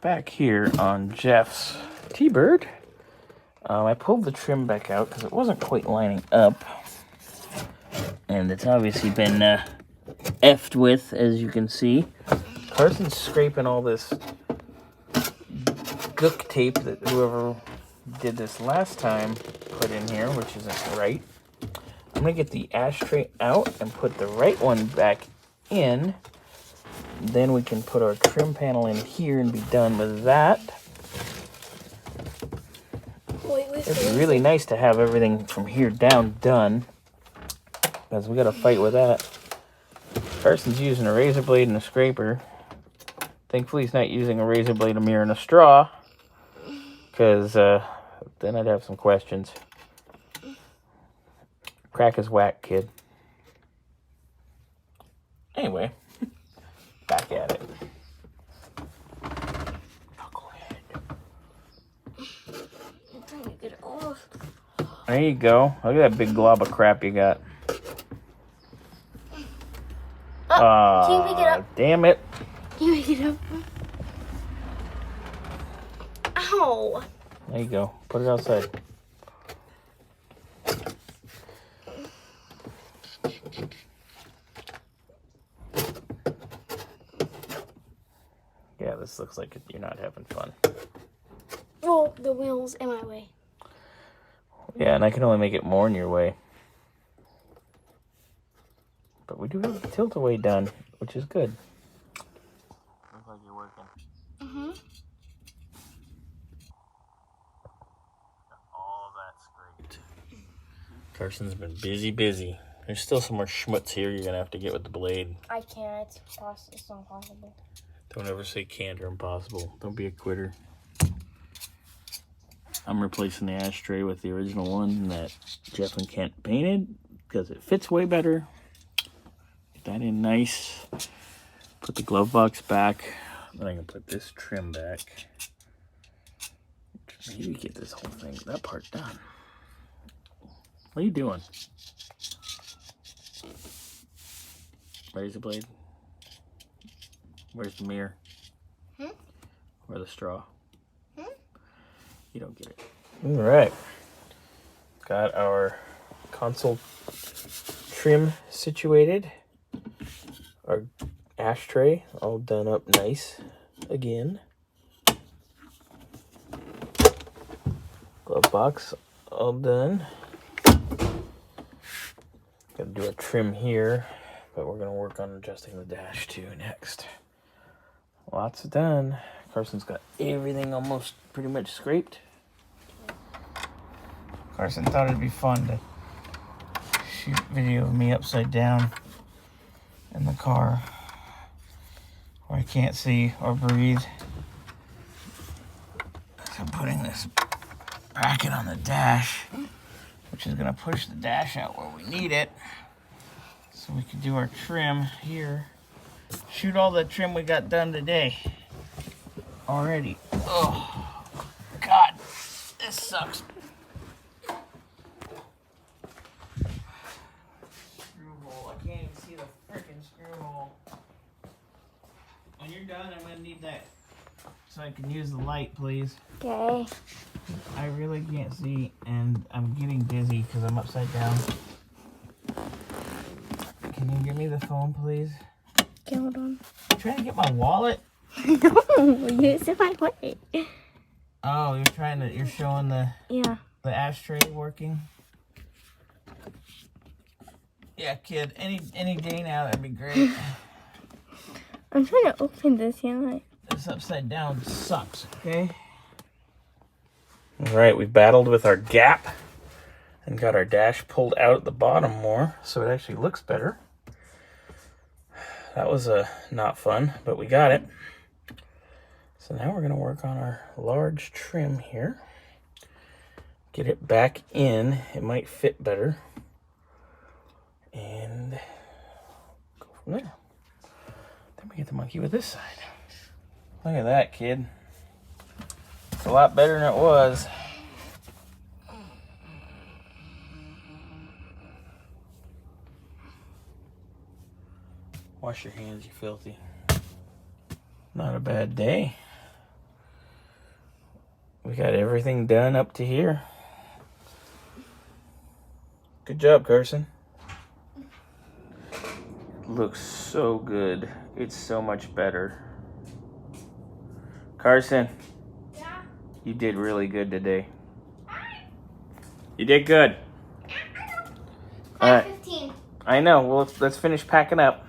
back here on Geoff's T-Bird. I pulled the trim back out because it wasn't quite lining up. And it's obviously been effed with, as you can see. Carson's scraping all this gook tape that whoever did this last time put in here, which isn't right. I'm going to get the ashtray out and put the right one back in. Then we can put our trim panel in here and be done with that. It'd be really nice to have everything from here down done, because we got to fight with that. Carson's using a razor blade and a scraper. Thankfully he's not using a razor blade, a mirror, and a straw, because then I'd have some questions. Crack is whack, kid. Anyway, back at it. Knucklehead. I'm trying to get it off. There you go. Look at that big glob of crap you got. Can you pick it up? Damn it. Can you pick it up? Ow. There you go. Put it outside. Yeah, this looks like you're not having fun. Oh, the wheel's in my way. Yeah, and I can only make it more in your way. But we do have the tilt-away done, which is good. Looks like you're working. Mm-hmm. All of that's great. Carson's been busy. There's still some more schmutz here you're going to have to get with the blade. I can't. It's not possible. Don't ever say can't or impossible. Don't be a quitter. I'm replacing the ashtray with the original one that Geoff and Kent painted because it fits way better. Get that in nice. Put the glove box back. Then I can put this trim back. Maybe get this whole thing, that part done. What are you doing? Razor blade? Where's the mirror? Or the straw? You don't get it. All right. Got our console trim situated. Our ashtray all done up nice again. Glove box all done. Got to do a trim here, but we're going to work on adjusting the dash too next. Lots done. Carson's got everything almost pretty much scraped. Carson thought it'd be fun to shoot video of me upside down in the car where I can't see or breathe. So I'm putting this bracket on the dash, which is going to push the dash out where we need it, so we can do our trim here. Shoot all the trim we got done today already. Oh, God, this sucks. Screw hole. I can't even see the frickin' screw hole. When you're done, I'm going to need that so I can use the light, please. Okay. I really can't see, and I'm getting dizzy because I'm upside down. Can you give me the phone, please? Okay, hold on. You trying to get my wallet? No, it's in my way. Oh, you're showing the ashtray working? Yeah, kid, any day now, that'd be great. I'm trying to open this, This upside down sucks, okay? All right, we've battled with our gap and got our dash pulled out at the bottom more, so it actually looks better. That was not fun, but we got it. So now we're going to work on our large trim here. Get it back in. It might fit better. And go from there. Then we get the monkey with this side. Look at that, kid. It's a lot better than it was. Wash your hands, you filthy. Not a bad day. We got everything done up to here. Good job, Carson. Looks so good. It's so much better. Carson. Yeah. You did really good today. You did good. All right. 5:15. I know. Well, let's finish packing up.